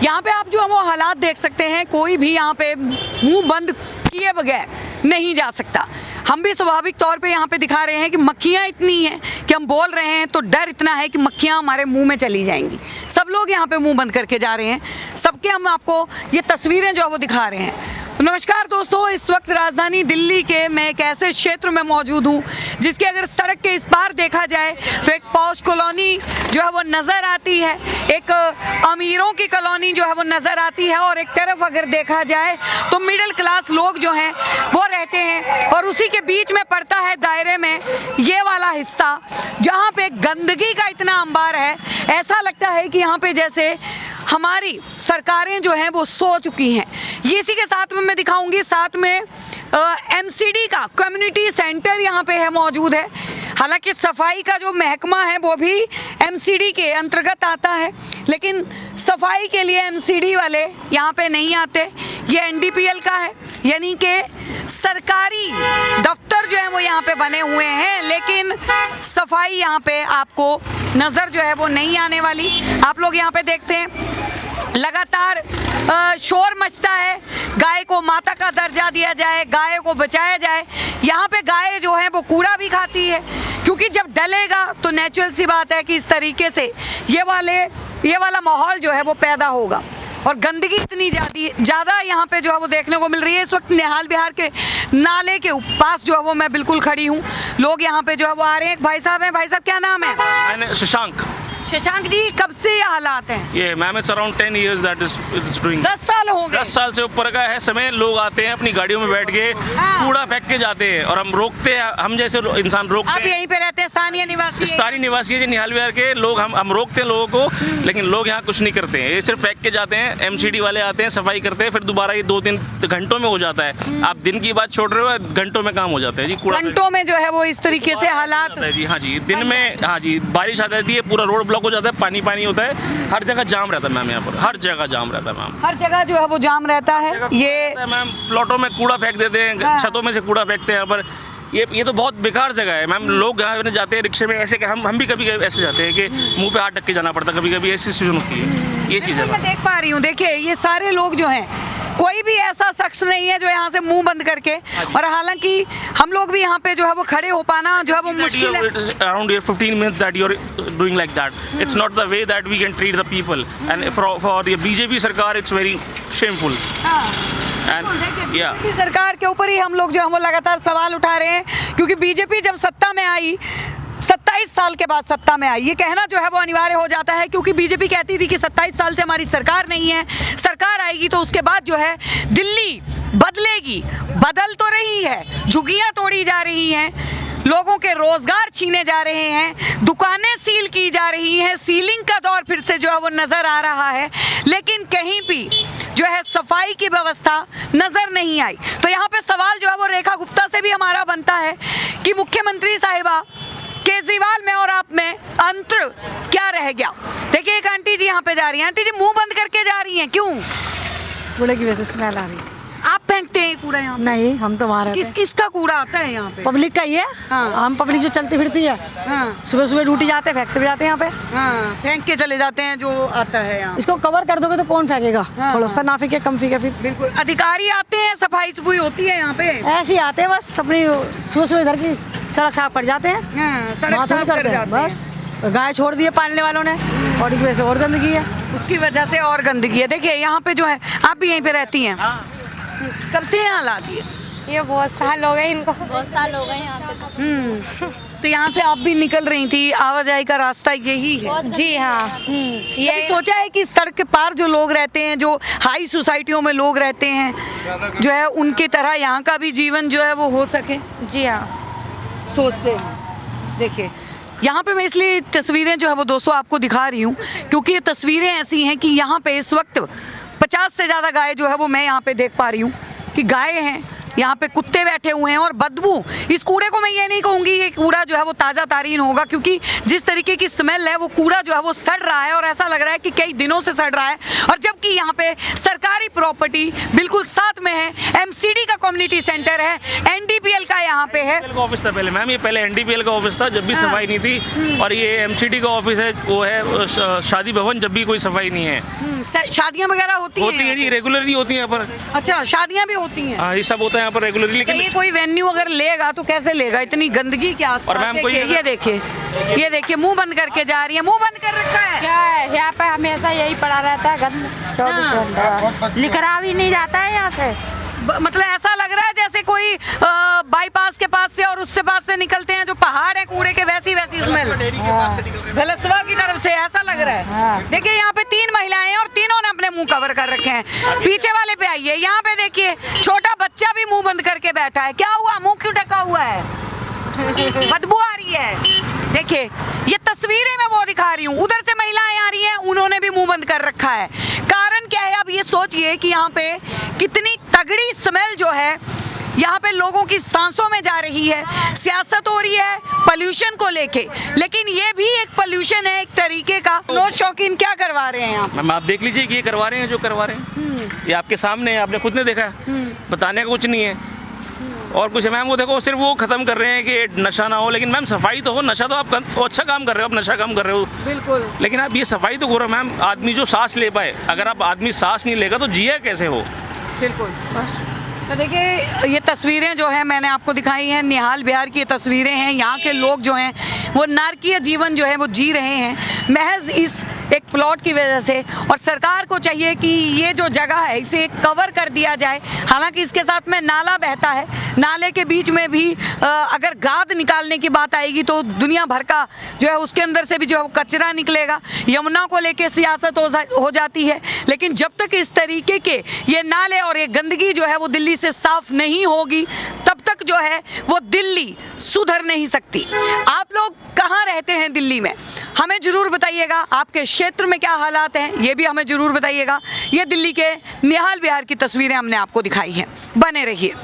यहाँ पे आप जो हम वो हालात देख सकते हैं, कोई भी यहाँ पे मुंह बंद किए बगैर नहीं जा सकता। हम भी स्वाभाविक तौर पे यहाँ पे दिखा रहे हैं कि मक्खियाँ इतनी हैं कि हम बोल रहे हैं तो डर इतना है कि मक्खियाँ हमारे मुंह में चली जाएंगी। सब लोग यहाँ पे मुंह बंद करके जा रहे हैं, सबके हम आपको ये तस्वीरें जो है वो दिखा रहे हैं। तो नमस्कार दोस्तों, इस वक्त राजधानी दिल्ली के मैं एक ऐसे क्षेत्र में मौजूद हूँ जिसके अगर सड़क के इस पार देखा जाए तो एक पॉश कॉलोनी जो है वो नज़र आती है, एक अमीरों की कॉलोनी जो है वो नज़र आती है, और एक तरफ अगर देखा जाए तो मिडिल क्लास लोग जो हैं वो रहते हैं, और उसी के बीच में पड़ता है दायरे में ये वाला हिस्सा जहाँ पे गंदगी का इतना अंबार है, ऐसा लगता है कि यहाँ पे जैसे हमारी सरकारें जो हैं वो सो चुकी हैं। ये इसी के साथ में मैं दिखाऊंगी, साथ में एमसीडी का कम्युनिटी सेंटर यहाँ पे है मौजूद है। हालांकि सफाई का जो महकमा है वो भी एमसीडी के अंतर्गत आता है, लेकिन सफाई के लिए एमसीडी वाले यहाँ पे नहीं आते। ये एनडीपीएल का है, यानी कि सरकारी दफ्तर जो है वो यहाँ पे बने हुए हैं, लेकिन सफाई यहाँ पे आपको नज़र जो है वो नहीं आने वाली। आप लोग यहाँ पे देखते हैं लगातार शोर मचता है, गाय को माता का दर्जा दिया जाए, गाय को बचाया जाए। यहाँ पे गाय जो है वो कूड़ा भी खाती है, क्योंकि जब डलेगा तो नेचुरल सी बात है कि इस तरीके से ये वाला माहौल जो है वो पैदा होगा। और गंदगी इतनी ज़्यादा यहाँ पे जो है वो देखने को मिल रही है। इस वक्त निहाल विहार के नाले के पास जो है वो मैं बिल्कुल खड़ी हूँ, लोग यहाँ पे जो है वो आ रहे हैं। भाई साहब हैं, भाई साहब क्या नाम है? शशांक। शशांक जी, कब से ये हालात हैं? ये ma'am it's around 10 years that is doing। 10 साल हो गए। 10 साल से ऊपर का है समय। लोग आते हैं अपनी गाड़ियों में बैठ के कूड़ा फेंक के जाते हैं, और हम रोकते हैं, हम जैसे इंसान रोकते आप हैं। यहीं पे रहते हैं, स्थानीय निवासी? स्थानीय निवासी है निहाल विहार के लोग, हम रोकते हैं लोगों को, लेकिन लोग यहाँ कुछ नहीं करते हैं, ये सिर्फ फेंक के जाते हैं। एमसीडी वाले आते हैं, सफाई करते हैं, फिर दोबारा ये 2-3 घंटों में हो जाता है। आप दिन की बात छोड़ रहे हो, घंटों में काम हो जाता है जी। कूड़ा घंटों में जो है वो इस तरीके से हालात जी। हाँ जी, दिन में, हाँ जी, बारिश आ जाती है, पूरा रोड ब्लॉक हो जाता है, पानी होता है, हर जगह जाम रहता है मैम। यहाँ पर हर जगह जाम रहता है मैम, हर जगह जो है वो जाम रहता है। ये मैम प्लॉटों में कूड़ा फेंक देते हैं, छतों में से कूड़ा फेंकते हैं यहाँ पर। ये तो बहुत बेकार जगह है मैम। लोग यहाँ जाते हैं रिक्शे में ऐसे, हम भी कभी ऐसे जाते हैं कि मुंह पे हाथ ढक के जाना पड़ता, कभी ऐसी सिचुएशन होती है। ये चीज़ है मैं देख पा रही हूँ। देखिए ये सारे लोग जो हैं, कोई भी ऐसा शख्स नहीं है जो यहाँ से मुंह बंद करके, और हालांकि हम लोग भी यहाँ पे जो है वो खड़े हो पाना जो है वो मुश्किल है। Around 15 minutes that you're doing like that, it's not the way that we can treat the people, and for the BJP सरकार it's very shameful। बीजेपी सरकार के ऊपर ही हम लोग जो है वो लगातार सवाल उठा रहे हैं, क्योंकि बीजेपी जब सत्ता में आई, 27 साल के बाद सत्ता में आई, ये कहना जो है वो अनिवार्य हो जाता है, क्योंकि बीजेपी कहती थी कि 27 साल से हमारी सरकार नहीं है, सरकार आएगी तो उसके बाद जो है दिल्ली बदलेगी। बदल तो रही है, झुग्गियां तोड़ी जा रही हैं, लोगों के रोजगार छीने जा रहे हैं, दुकानें सील की जा रही हैं, सीलिंग का दौर फिर से जो है वो नज़र आ रहा है, लेकिन कहीं भी जो है सफाई की व्यवस्था नज़र नहीं आई। तो यहाँ पे सवाल जो है वो रेखा गुप्ता से भी हमारा बनता है कि मुख्यमंत्री साहिबा केजरीवाल में और आप में अंतर क्या रह गया? देखिए एक आंटी जी यहाँ पे जा रही हैं। आंटी जी मुंह बंद करके जा रही हैं, क्यों? कूड़े की वजह से स्मेल आ रही है। आप फेंकते हैं कूड़ा यहाँ? नहीं, हम तो वहाँ रहते हैं। किसका कूड़ा आता है यहाँ पे? पब्लिक का ही है। हाँ। हम पब्लिक जो चलती फिरती है, हाँ। सुबह सुबह ड्यूटी जाते हैं, फेंकते भी जाते हैं यहाँ पे। हाँ, फेंक के चले जाते हैं जो आता है यहाँ। इसको कवर कर दोगे तो कौन फेंकेगा? हाँ। थोड़ा सा ना फेंके, कम फेंके। फिर बिल्कुल अधिकारी आते हैं, सफाई सफाई होती है यहाँ पे, ऐसे ही आते हैं बस, अपनी सुबह सुबह इधर की सड़क साफ कर जाते हैं। हाँ, सड़क वहाँ थोड़ी साफ कर करते हैं, जाते हैं। बस गाय छोड़ दिए पालने वालों ने, और की वजह से और गंदगी है। उसकी वजह से और गंदगी है। देखिए यहाँ पे जो है, आप भी यहीं पे रहती हैं, कब से यहाँ ला दिए? ये बहुत साल हो गए इनको, बहुत साल हो गए यहाँ पे। तो यहाँ से आप भी निकल रही थी, आवाजाही का रास्ता यही है? जी हाँ। ये सोचा है कि सड़क के पार जो लोग रहते हैं, जो हाई सोसाइटियों में लोग रहते हैं, जो है उनकी तरह यहाँ का भी जीवन जो है वो हो सके? जी हाँ, सोचते हैं। देखिए यहाँ पे मैं इसलिए तस्वीरें जो है वो दोस्तों आपको दिखा रही हूँ, क्योंकि ये तस्वीरें ऐसी हैं कि यहाँ पे इस वक्त 50 से ज़्यादा गाय जो है वो मैं यहाँ पे देख पा रही हूँ कि गाय हैं यहाँ पे कुत्ते बैठे हुए हैं और बदबू, इस कूड़े को मैं ये नहीं कहूँगी ये कूड़ा जो है वो ताज़ा तारीन होगा, क्योंकि जिस तरीके की स्मेल है वो कूड़ा जो है वो सड़ रहा है और ऐसा लग रहा है कि कई दिनों से सड़ रहा है। और जबकि यहाँ पे सरकारी प्रॉपर्टी बिल्कुल साथ में है, एमसीडी का कम्युनिटी सेंटर है, एनडीपीएल का यहाँ पे है। ऑफिस था पहले मैम, ये पहले एनडीपीएल का ऑफिस था जब भी सफाई नहीं थी, और ये एमसीडी का ऑफिस है, वो है शादी भवन, जब भी कोई सफाई नहीं है। शादियाँ वगैरह होती है जी, रेगुलरली होती है यहाँ पर। अच्छा, शादियाँ भी होती हैं? हाँ, ये सब होता है यहाँ पर रेगुलरली। लेकिन ये कोई वेन्यू अगर लेगा तो कैसे लेगा, इतनी गंदगी के आसपास। और मैम कोई ये देखिए मुंह बंद करके जा रही है, मुंह बंद कर रखा है। क्या है यहाँ पे हमेशा यही पड़ा रहता है गंद 24 घंटा, निकला भी नहीं जाता है यहाँ से। मतलब ऐसा लग रहा है जैसे कोई बाईपास के पास से और उससे पास से निकलते हैं जो पहाड़ है कूड़े के, वैसी स्मेल गलसवा की तरफ से ऐसा लग रहा है। देखिए यहाँ पे 3 महिलाएं हैं और तीनों ने अपने मुंह कवर कर रखे हैं। पीछे वाले पे आइए, यहाँ पे देखिए छोटा बच्चा भी मुंह बंद करके बैठा है। क्या हुआ, मुंह क्यों ढका हुआ है? बदबू आ रही है। देखिए ये तस्वीरें मैं वो दिखा रही हूँ, उधर से महिलाएं आ रही हैं, उन्होंने भी मुंह बंद कर रखा है। कारण क्या है, अब ये सोचिए कि यहाँ पे कितनी तगड़ी स्मेल जो है यहाँ पे लोगों की सांसों में जा रही है। सियासत हो रही है पोल्यूशन को लेके, लेकिन ये भी एक पोल्यूशन है एक तरीके का। नोट शौकीन क्या करवा रहे हैं आप? मैम आप देख लीजिए कि ये करवा रहे हैं जो करवा रहे हैं, ये आपके सामने है, आपने खुद ने देखा है, बताने का कुछ नहीं है और कुछ है। मैम वो देखो सिर्फ वो खत्म कर रहे हैं कि नशा ना हो, लेकिन मैम सफाई तो हो। नशा तो आप अच्छा काम कर रहे हो, आप नशा काम कर रहे हो बिल्कुल, लेकिन आप ये सफाई तो करो मैम। आदमी जो सांस ले पाए, अगर आप आदमी सांस नहीं लेगा तो जिया कैसे हो? बिल्कुल। तो देखिए ये तस्वीरें जो है मैंने आपको दिखाई हैं, निहाल बिहार की ये तस्वीरें हैं। यहाँ के लोग जो हैं वो नारकीय जीवन जो है वो जी रहे हैं महज इस एक प्लॉट की वजह से। और सरकार को चाहिए कि ये जो जगह है इसे कवर कर दिया जाए। हालांकि इसके साथ में नाला बहता है, नाले के बीच में भी अगर गाद निकालने की बात आएगी तो दुनिया भर का जो है उसके अंदर से भी जो है वो कचरा निकलेगा। यमुना को लेके सियासत हो जाती है, लेकिन जब तक इस तरीके के ये नाले और ये गंदगी जो है वो दिल्ली से साफ नहीं होगी तब तक जो है वो दिल्ली सुधर नहीं सकती। आप लोग कहाँ रहते हैं दिल्ली में, हमें जरूर बताइएगा। आपके क्षेत्र में क्या हालात हैं ये भी हमें जरूर बताइएगा। ये दिल्ली के निहाल बिहार की तस्वीरें हमने आपको दिखाई हैं, बने रहिए।